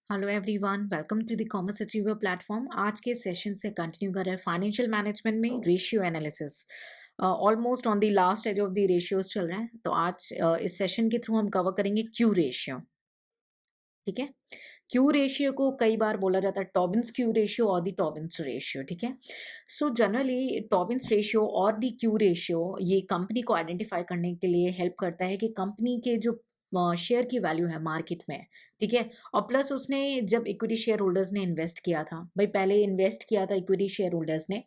Hello everyone, welcome to the commerce achiever platform. आज के session से कंटिन्यू कर रहे हैं फाइनेंशियल मैनेजमेंट में ratio analysis. Almost on the last edge of the ratios चल रहे हैं, तो आज इस सेशन के थ्रू हम कवर करेंगे क्यू रेशियो। ठीक है, क्यू रेशियो को कई बार बोला जाता है टॉबिन्स क्यू रेशियो और द टॉबिन्स रेशियो। ठीक है, सो जनरली टॉबिन्स रेशियो और द क्यू रेशियो ये कंपनी को आइडेंटिफाई करने के लिए हेल्प करता है कि कंपनी के जो शेयर की वैल्यू है मार्केट में। ठीक है, और प्लस उसने जब इक्विटी शेयर होल्डर्स ने इन्वेस्ट किया था, भाई पहले इन्वेस्ट किया था इक्विटी शेयर होल्डर्स ने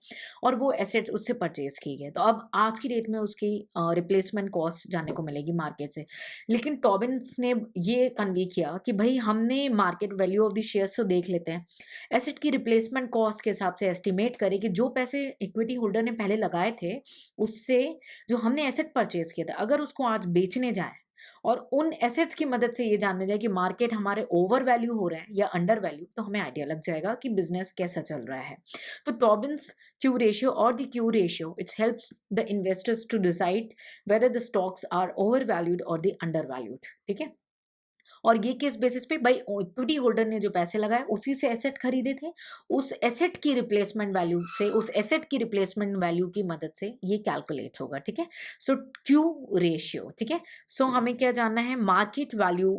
और वो एसेट्स उससे परचेज की गए, तो अब आज की डेट में उसकी रिप्लेसमेंट कॉस्ट जानने को मिलेगी मार्केट से। लेकिन टॉबिन्स ने ये कन्वे किया कि भाई हमने market value of the shares तो देख लेते हैं, एसेट की रिप्लेसमेंट कॉस्ट के हिसाब से एस्टिमेट करें कि जो पैसे इक्विटी होल्डर ने पहले लगाए थे उससे जो हमने एसेट परचेज किया था अगर उसको आज बेचने जाए और उन एसेट्स की मदद से ये जानने जाए कि मार्केट हमारे ओवर वैल्यू हो रहा है या अंडर वैल्यू, तो हमें आइडिया लग जाएगा कि बिजनेस कैसा चल रहा है। तो टॉबिन्स क्यू रेशियो और the Q ratio it's helps the investors to decide whether the stocks are overvalued or the undervalued। ठीक है, और ये किस बेसिस पे, भाई इक्विटी होल्डर ने जो पैसे लगाए उसी से एसेट खरीदे थे, उस एसेट की रिप्लेसमेंट वैल्यू से, उस एसेट की रिप्लेसमेंट वैल्यू की मदद से ये कैलकुलेट होगा। ठीक है, सो क्यू रेशियो। ठीक है, सो हमें क्या जानना है, मार्केट वैल्यू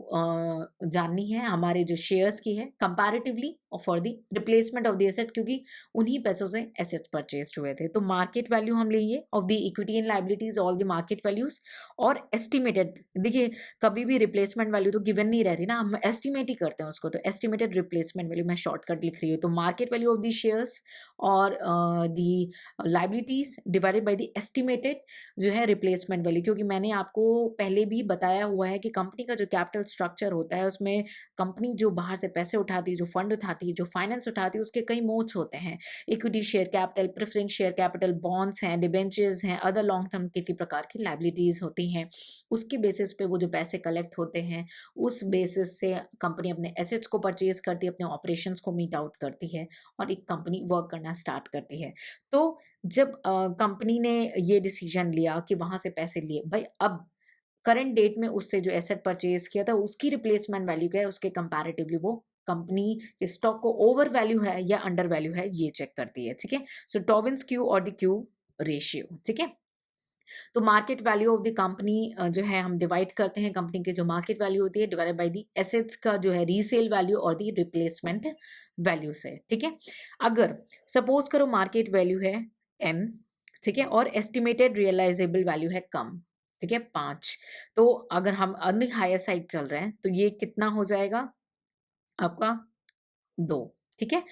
जाननी है हमारे जो शेयर्स की है comparatively for the replacement of the asset, क्योंकि उन्हीं पैसों से एसेट्स परचेज हुए थे। तो मार्केट वैल्यू हम लेंगे of the equity and liabilities all the market values, और एस्टिमेटेड, देखिए कभी भी रिप्लेसमेंट वैल्यू तो गिवन नहीं रहती ना, हम एस्टिमेट ही करते हैं उसको, तो एस्टिमेटेड रिप्लेसमेंट वैल्यू मैं शॉर्टकट लिख रही हूँ। तो market value of the shares और the liabilities divided by the estimated जो है रिप्लेसमेंट वैल्यू, क्योंकि मैंने आपको पहले भी बताया हुआ है कि कंपनी का जो कैपिटल स्ट्रक्चर होता है उसमें कंपनी जो बाहर से पैसे उठाती है, जो फंड उठाती है, जो फाइनेंस उठाती है, उसके कई मोड्स होते हैं। Equity share capital, preference share capital, bonds हैं, डिबेंचर्स हैं, अदर लॉन्ग टर्म किसी प्रकार की लाइबिलिटीज होती हैं। उसके बेसिस पे वो जो पैसे कलेक्ट होते हैं उस बेसिस से कंपनी अपने एसेट्स को परचेज करती है, अपने ऑपरेशंस को मीट आउट करती है और एक कंपनी वर्क करना स्टार्ट करती है। तो जब कंपनी ने ये डिसीजन लिया कि वहां से पैसे लिए, भाई अब करंट डेट में उससे जो एसेट परचेज किया था उसकी रिप्लेसमेंट वैल्यू क्या है, उसके कंपैरेटिवली वो कंपनी के स्टॉक को ओवर वैल्यू है या अंडर वैल्यू है ये चेक करती है। ठीक है, सो टॉबिन्स क्यू और द क्यू रेशियो। ठीक है, तो market value of the company जो है हम डिवाइड करते हैं, कंपनी की जो मार्केट वैल्यू होती है डिवाइडेड बाय द एसेट्स का जो है रीसेल वैल्यू और द रिप्लेसमेंट वैल्यू से। ठीक है, अगर सपोज करो मार्केट वैल्यू है 10, ठीक है, और एस्टिमेटेड रियलाइजेबल वैल्यू है कम, ठीक है 5, तो अगर हम ऑन द हायर साइड चल रहे हैं तो ये कितना हो जाएगा आपका 2। ठीक है,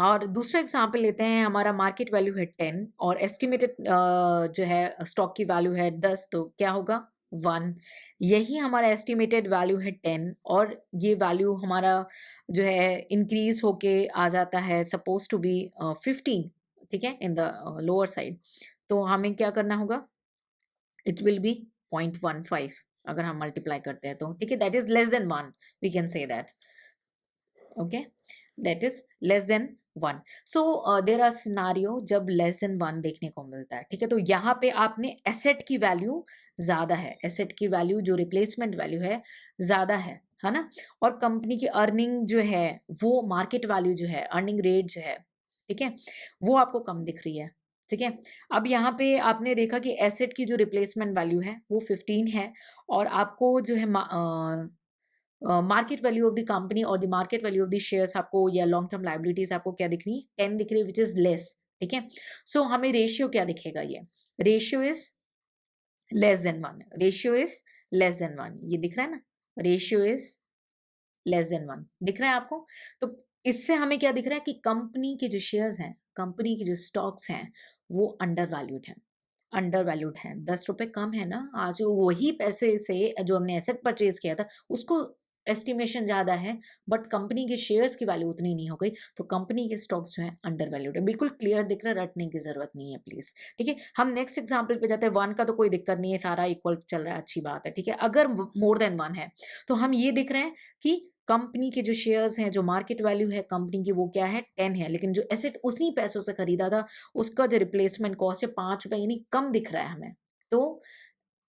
और दूसरा एग्जाम्पल लेते हैं, हमारा मार्केट वैल्यू है 10 और एस्टिमेटेड जो है स्टॉक की वैल्यू है 10, तो क्या होगा 1। यही हमारा एस्टिमेटेड वैल्यू है 10 और ये वैल्यू हमारा जो है इंक्रीज होके आ जाता है सपोज टू बी 15। ठीक है, इन द लोअर साइड, तो हमें क्या करना होगा, इट विल बी 0.15 अगर हम मल्टीप्लाई करते हैं तो। ठीक है, that is less than 1, we can say that. Okay, that is less than 1। So there are scenario जब लेस देन 1 देखने को मिलता है। ठीक है, तो यहाँ पे आपने एसेट की वैल्यू ज्यादा है, एसेट की वैल्यू जो रिप्लेसमेंट वैल्यू है ज्यादा है ना, और कंपनी की अर्निंग जो है वो मार्केट वैल्यू जो है, अर्निंग रेट जो है, ठीक है, वो आपको कम दिख रही है। ठीक है, अब यहाँ पे आपने देखा कि एसेट की जो रिप्लेसमेंट वैल्यू है वो 15 है और आपको जो है market value of the company और the market value of the shares आपको या लॉन्ग टर्म लाइबिलिटीज आपको क्या दिख रही है, 10 दिख रही है, विच इज लेस। ठीक है, सो हमें रेशियो क्या दिखेगा, ये ratio is less than 1, ratio is less than 1, ये दिख रहा है ना, रेशियो इज लेस देन 1 दिख रहा है आपको। तो इससे हमें क्या दिख रहा है कि कंपनी के जो शेयर्स हैं, कंपनी के जो स्टॉक्स हैं वो अंडर वैल्यूड हैं, अंडर वैल्यूड है, 10 रुपए कम है ना, आज वही पैसे से जो हमने एसेट परचेज किया था उसको एस्टिमेशन ज्यादा है, बट कंपनी के शेयर्स की वैल्यू उतनी नहीं हो गई, तो कंपनी के स्टॉक्स जो है अंडर वैल्यूड है। बिल्कुल क्लियर दिख रहा है, रटने की जरूरत नहीं है प्लीज। ठीक है, हम नेक्स्ट एग्जांपल पे जाते हैं। 1 का तो कोई दिक्कत नहीं है, सारा इक्वल चल रहा है, अच्छी बात है। ठीक है, अगर मोर देन 1 है तो हम ये देख रहे हैं कि कंपनी के जो शेयर्स हैं, जो मार्केट वैल्यू है कंपनी की वो क्या है 10 है, लेकिन जो एसेट उसी पैसों से खरीदा था उसका जो रिप्लेसमेंट कॉस्ट है 5 रुपए, यानी कम दिख रहा है हमें। तो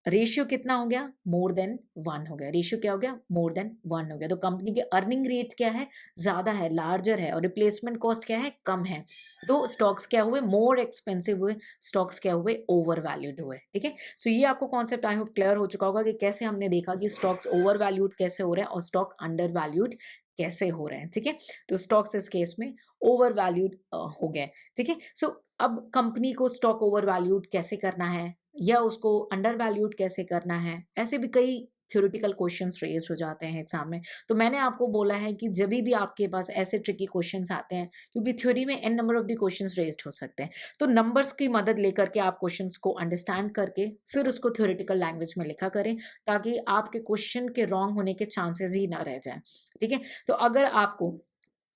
रेशियो कितना हो गया, मोर देन 1 हो गया, रेशियो क्या हो गया, मोर देन 1 हो गया। तो कंपनी के अर्निंग रेट क्या है, ज्यादा है, लार्जर है, और रिप्लेसमेंट कॉस्ट क्या है, कम है। तो स्टॉक्स क्या हुए, मोर एक्सपेंसिव हुए, स्टॉक्स क्या हुए, ओवर वैल्यूड हुए। ठीक है, सो ये आपको कॉन्सेप्ट आई होप क्लियर हो चुका होगा कि कैसे हमने देखा कि स्टॉक्स ओवर वैल्यूड कैसे हो रहे हैं और स्टॉक अंडर वैल्यूड कैसे हो रहे हैं। ठीक है, तो स्टॉक्स इस केस में ओवर वैल्यूड हो गए। ठीक है, सो अब कंपनी को स्टॉक ओवर वैल्यूड कैसे करना है या उसको अंडर वैल्यूड कैसे करना है, ऐसे भी कई थ्योरेटिकल क्वेश्चंस रेज हो जाते हैं एग्जाम में। तो मैंने आपको बोला है कि जब भी आपके पास ऐसे ट्रिकी क्वेश्चंस आते हैं, क्योंकि थ्योरी में n number of the questions raised हो सकते हैं, तो नंबर्स की मदद लेकर के आप क्वेश्चंस को अंडरस्टैंड करके फिर उसको थ्योरेटिकल लैंग्वेज में लिखा करें, ताकि आपके क्वेश्चन के रॉन्ग होने के चांसेस ही ना रह जाए। ठीक है, तो अगर आपको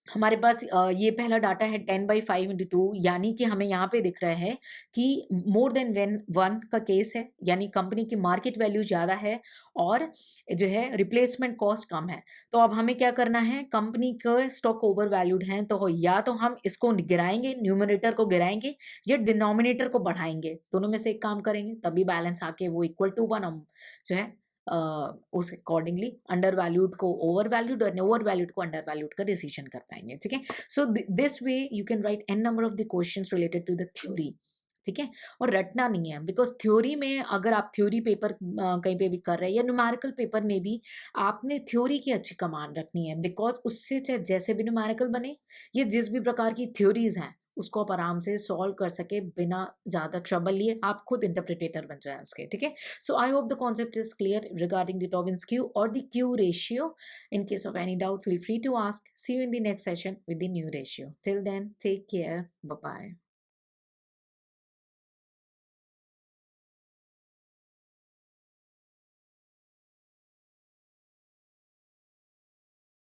हमारे पास ये पहला डाटा है 10/5 × 2, यानी कि हमें यहाँ पे दिख रहा है कि मोर देन 1 का केस है, यानी कंपनी की मार्केट वैल्यू ज़्यादा है और जो है रिप्लेसमेंट कॉस्ट कम है। तो अब हमें क्या करना है, कंपनी का स्टॉक ओवर वैल्यूड है, तो या तो हम इसको गिराएंगे, न्यूमरेटर को गिराएंगे या डिनोमिनेटर को बढ़ाएंगे, दोनों में से एक काम करेंगे, तभी बैलेंस आके वो इक्वल टू 1 हम जो है उस अकॉर्डिंगली अंडर वैल्यूड को ओवर वैल्यूड और ओवर वैल्यूड को अंडर वैल्यूड का डिसीजन कर पाएंगे। ठीक है, so this way you can write n number of the questions related to the theory. ठीक है, और रटना नहीं है, बिकॉज थ्योरी में अगर आप थ्योरी पेपर कहीं पे भी कर रहे हैं या न्यूमेरिकल पेपर में भी आपने थ्योरी की अच्छी कमांड रखनी है, बिकॉज उससे चाहे जैसे भी न्यूमेरिकल बने या जिस भी प्रकार की थ्योरीज हैं उसको आप आराम से सॉल्व कर सके बिना ज़्यादा ट्रबल लिए, आप खुद इंटरप्रिटेटर बन जाए उसके। ठीक है, so I hope the concept is clear regarding the Tobin's Q or the Q ratio. In case of any doubt, feel free to ask. See you in the next session with the new ratio. Till then, take care. Bye bye.